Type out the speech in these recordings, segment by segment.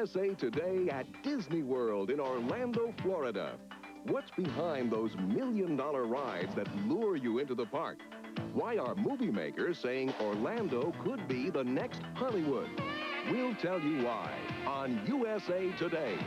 USA Today at Disney World in Orlando, Florida. What's behind those million-dollar rides that lure you into the park? Why are movie makers saying Orlando could be the next Hollywood? We'll tell you why on USA Today.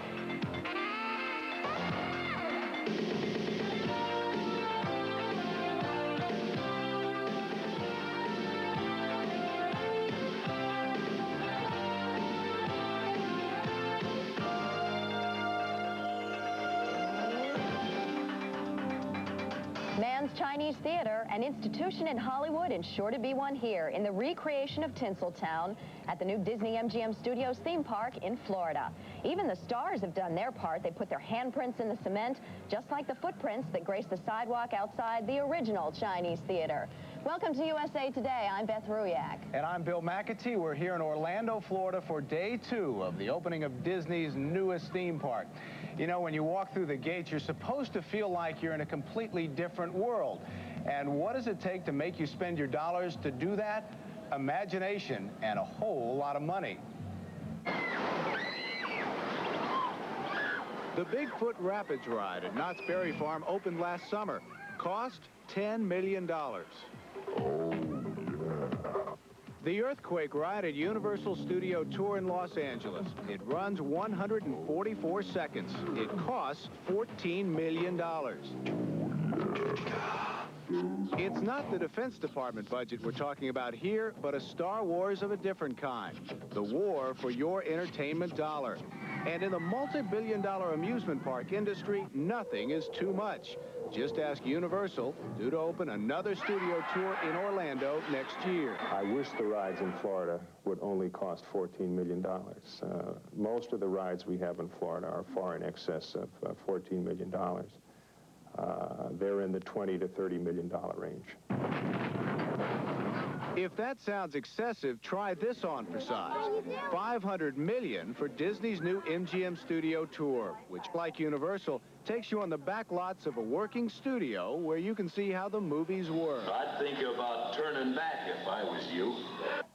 Mann's Chinese Theater, an institution in Hollywood and sure to be one here in the recreation of Tinseltown at the new Disney MGM Studios theme park in Florida. Even the stars have done their part. They put their handprints in the cement, just like the footprints that grace the sidewalk outside the original Chinese Theater. Welcome to USA Today. I'm Beth Ruyak. And I'm Bill McAtee. We're here in Orlando, Florida for day 2 of the opening of Disney's newest theme park. You know, when you walk through the gates, you're supposed to feel like you're in a completely different world. And what does it take to make you spend your dollars to do that? Imagination and a whole lot of money. The Bigfoot Rapids ride at Knott's Berry Farm opened last summer. Cost $10 million. The Earthquake ride at Universal Studio Tour in Los Angeles. It runs 144 seconds. It costs $14 million. It's not the Defense Department budget we're talking about here, but a Star Wars of a different kind. The war for your entertainment dollar. And in the multi-billion-dollar amusement park industry, nothing is too much. Just ask Universal due to open another studio tour in Orlando next year. I wish the rides in Florida would only cost $14 million. Most of the rides we have in Florida are far in excess of $14 million. They're in the $20 to $30 million range. If that sounds excessive, try this on for size. $500 million for Disney's new MGM Studio Tour, which, like Universal, takes you on the back lots of a working studio where you can see how the movies work. I'd think about turning back if I was you.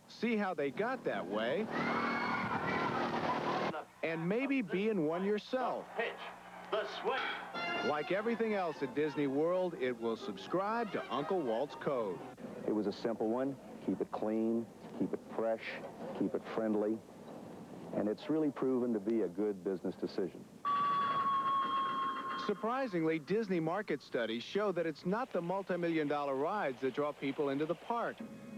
See how they got that way, and maybe be in one yourself. The swing. Like everything else at Disney World, it will subscribe to Uncle Walt's code. It was a simple one. Keep it clean, keep it fresh, keep it friendly, and it's really proven to be a good business decision. Surprisingly, Disney market studies show that it's not the multi-million-dollar rides that draw people into the park.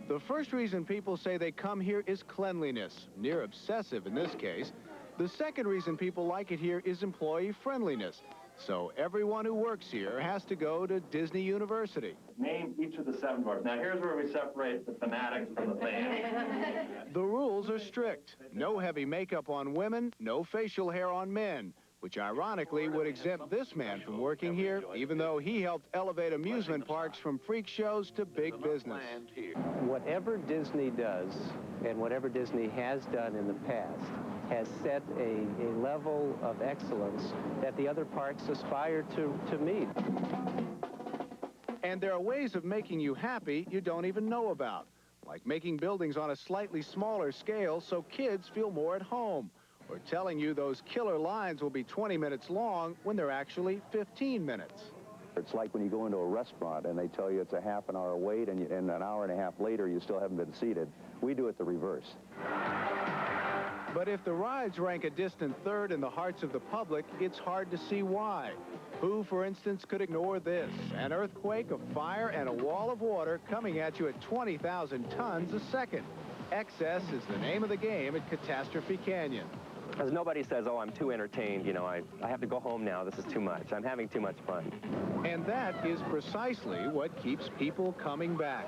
The first reason people say they come here is cleanliness, near obsessive in this case. The second reason people like it here is employee friendliness. So everyone who works here has to go to Disney University. Name each of the 7 dwarfs. Now here's where we separate the fanatics from the fans. The rules are strict. No heavy makeup on women, no facial hair on men, which ironically would exempt this man from working here, even though he helped elevate amusement parks from freak shows to big business. Whatever Disney does, and whatever Disney has done in the past, has set a level of excellence that the other parks aspire to meet. And there are ways of making you happy you don't even know about, like making buildings on a slightly smaller scale so kids feel more at home, or telling you those killer lines will be 20 minutes long when they're actually 15 minutes. It's like when you go into a restaurant and they tell you it's a half an hour wait, and an hour and a half later you still haven't been seated. We do it the reverse. But if the rides rank a distant third in the hearts of the public, it's hard to see why. Who, for instance, could ignore this? An earthquake, a fire, and a wall of water coming at you at 20,000 tons a second. Excess is the name of the game at Catastrophe Canyon. Because nobody says, oh, I'm too entertained, you know, I have to go home now, this is too much. I'm having too much fun. And that is precisely what keeps people coming back.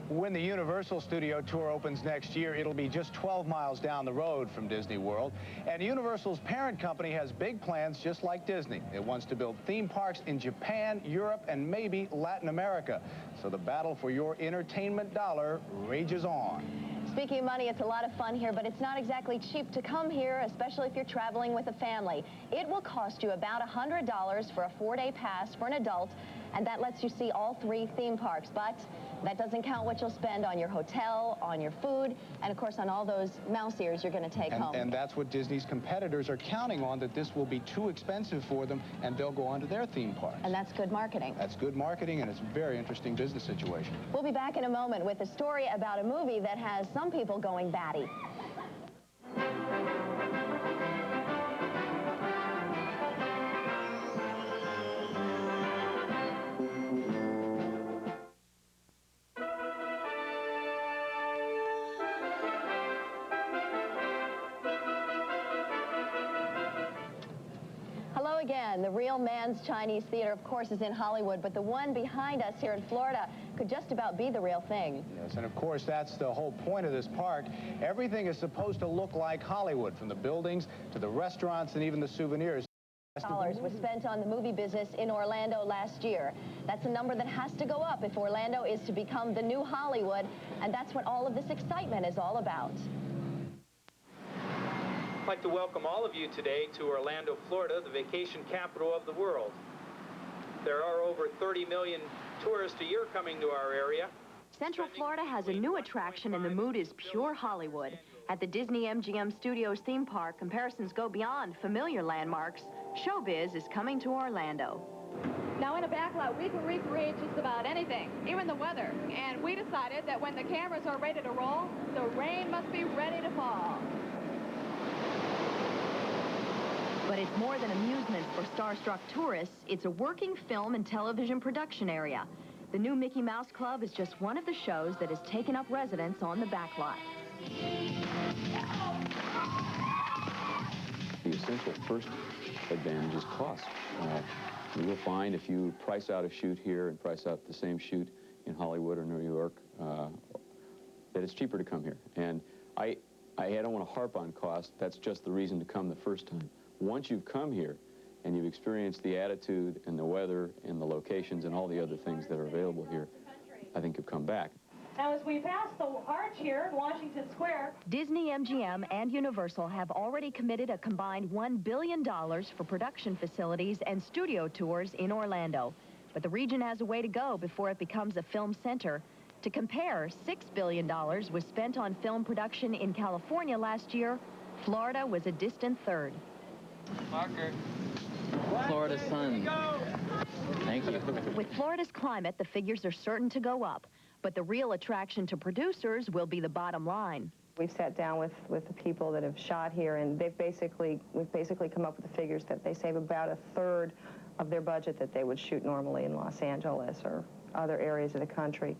When the Universal Studio Tour opens next year, it'll be just 12 miles down the road from Disney World. And Universal's parent company has big plans just like Disney. It wants to build theme parks in Japan, Europe, and maybe Latin America. So the battle for your entertainment dollar rages on. Speaking of money, it's a lot of fun here, but it's not exactly cheap to come here, especially if you're traveling with a family. It will cost you about $100 for a 4-day pass for an adult, and that lets you see all 3 theme parks. But that doesn't count what you'll spend on your hotel, on your food, and of course on all those mouse ears you're going to take home. And that's what Disney's competitors are counting on, that this will be too expensive for them, and they'll go on to their theme parks. And that's good marketing. That's good marketing, and it's a very interesting business situation. We'll be back in a moment with a story about a movie that has some people going batty. Hello again. The real man's Chinese theater, of course, is in Hollywood, but the one behind us here in Florida could just about be the real thing. Yes, and of course, that's the whole point of this park. Everything is supposed to look like Hollywood, from the buildings to the restaurants and even the souvenirs. Dollars was spent on the movie business in Orlando last year. That's a number that has to go up if Orlando is to become the new Hollywood, and that's what all of this excitement is all about. I'd like to welcome all of you today to Orlando, Florida, the vacation capital of the world. There are over 30 million tourists a year coming to our area. Central Florida has a new attraction, and the mood is pure Hollywood. At the Disney MGM Studios theme park, comparisons go beyond familiar landmarks. Showbiz is coming to Orlando. Now, in a backlot, we can recreate just about anything, even the weather. And we decided that when the cameras are ready to roll, the rain must be ready to fall. But it's more than amusement for starstruck tourists. It's a working film and television production area. The new Mickey Mouse Club is just one of the shows that has taken up residence on the backlot. The essential first advantage is cost. You'll find if you price out a shoot here and price out the same shoot in Hollywood or New York, that it's cheaper to come here. And I don't want to harp on cost. That's just the reason to come the first time. Once you've come here and you've experienced the attitude and the weather and the locations and all the other things that are available here, I think you'll come back. Now, as we pass the arch here at Washington Square, Disney, MGM, and Universal have already committed a combined $1 billion for production facilities and studio tours in Orlando. But the region has a way to go before it becomes a film center. To compare, $6 billion was spent on film production in California last year. Florida was a distant third. Parker. Florida sun. Thank you. With Florida's climate, the figures are certain to go up. But the real attraction to producers will be the bottom line. We've sat down with the people that have shot here, and we've basically come up with the figures that they save about a third of their budget that they would shoot normally in Los Angeles or other areas of the country.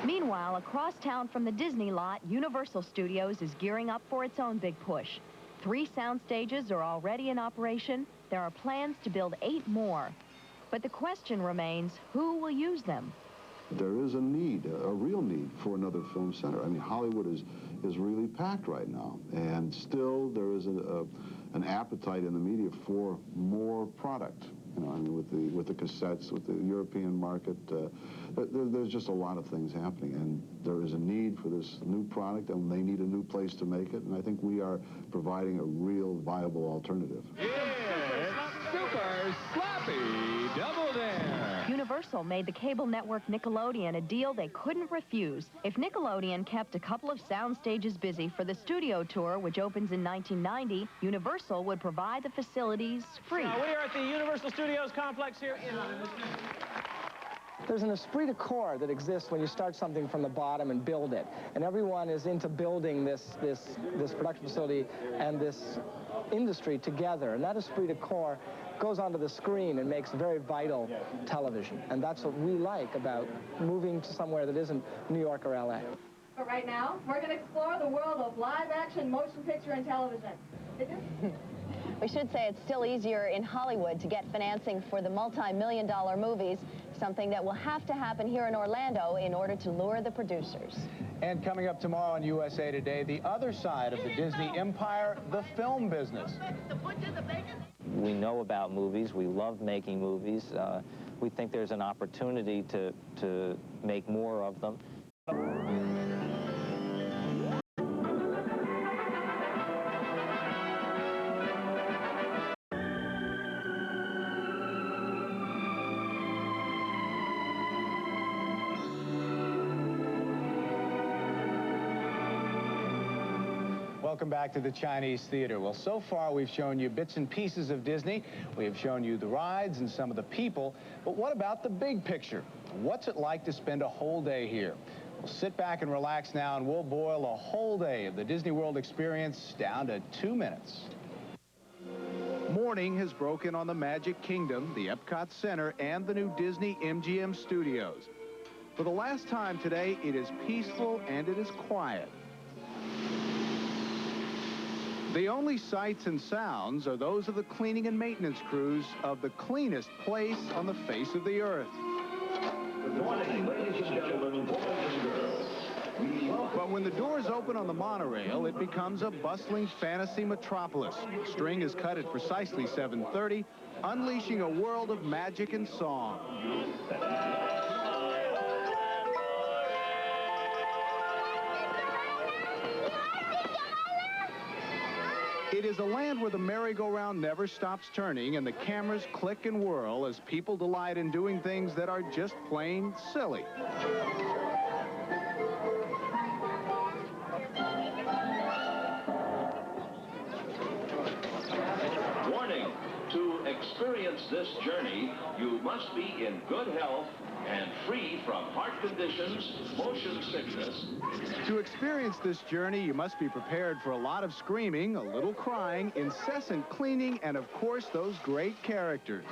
Meanwhile, across town from the Disney lot, Universal Studios is gearing up for its own big push. 3 sound stages are already in operation. There are plans to build 8 more. But the question remains, who will use them? There is a need, a real need for another film center. I mean, Hollywood is really packed right now, and still there is an appetite in the media for more product. You know, I mean, with the cassettes, with the European market, there's just a lot of things happening, and there is a need for this new product, and they need a new place to make it, and I think we are providing a real viable alternative. Yeah, Super Sloppy Double Dare. Universal made the cable network Nickelodeon a deal they couldn't refuse. If Nickelodeon kept a couple of sound stages busy for the studio tour, which opens in 1990, Universal would provide the facilities free. Now, we are at the Universal Studios complex here in... There's an esprit de corps that exists when you start something from the bottom and build it. And everyone is into building this production facility and this industry together. And that esprit de corps goes onto the screen and makes very vital television. And that's what we like about moving to somewhere that isn't New York or LA. but right now, we're going to explore the world of live-action motion picture and television. We should say it's still easier in Hollywood to get financing for the multi-million-dollar movies, something that will have to happen here in Orlando in order to lure the producers. And coming up tomorrow on USA Today, the other side of the Disney empire, the film business. We know about movies. We love making movies. We think there's an opportunity to make more of them. welcome back to the Chinese Theater. Well, so far we've shown you bits and pieces of Disney. We have shown you the rides and some of the people. But what about the big picture? What's it like to spend a whole day here? Well, sit back and relax now, and we'll boil a whole day of the Disney World experience down to 2 minutes. Morning has broken on the Magic Kingdom, the Epcot Center, and the new Disney MGM Studios. For the last time today, it is peaceful and it is quiet. The only sights and sounds are those of the cleaning and maintenance crews of the cleanest place on the face of the earth. Good morning, ladies and gentlemen, boys and girls. But when the doors open on the monorail, it becomes a bustling fantasy metropolis. The string is cut at precisely 7:30, unleashing a world of magic and song. It is a land where the merry-go-round never stops turning and the cameras click and whirl as people delight in doing things that are just plain silly. Warning, to experience this journey, you must be in good health and free from heart conditions, motion sickness. To experience this journey, you must be prepared for a lot of screaming, a little crying, incessant cleaning, and of course, those great characters.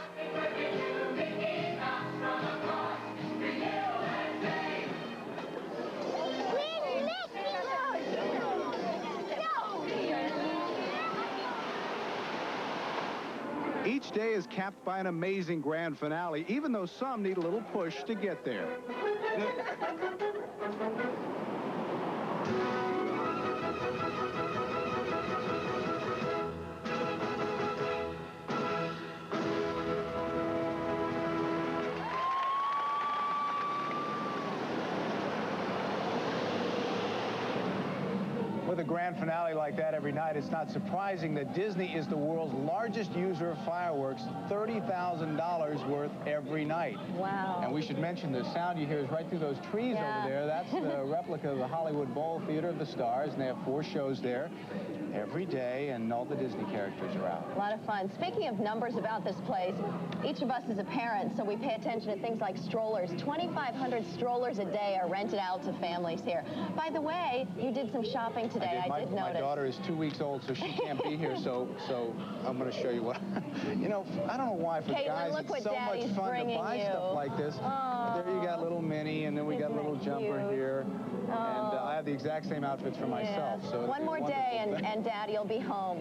Each day is capped by an amazing grand finale, even though some need a little push to get there. With a grand finale like that every night, it's not surprising that Disney is the world's largest user of fireworks, $30,000 worth every night. Wow. And we should mention the sound you hear is right through those trees over there. That's the replica of the Hollywood Bowl Theater of the Stars, and they have 4 shows there every day, and all the Disney characters are out. A lot of fun. Speaking of numbers about this place, each of us is a parent, so we pay attention to things like strollers. 2,500 strollers a day are rented out to families here. By the way, you did some shopping today. I did notice. My daughter is 2 weeks old, so she can't be here, so I'm going to show you what. You know, I don't know why for Caitlin, guys look it's so what much Daddy's fun to bringing buy stuff like this. Oh, there you got little Minnie, and then we got a little jumper cute? here. And I have the exact same outfits for myself. So one more day and Daddy will be home.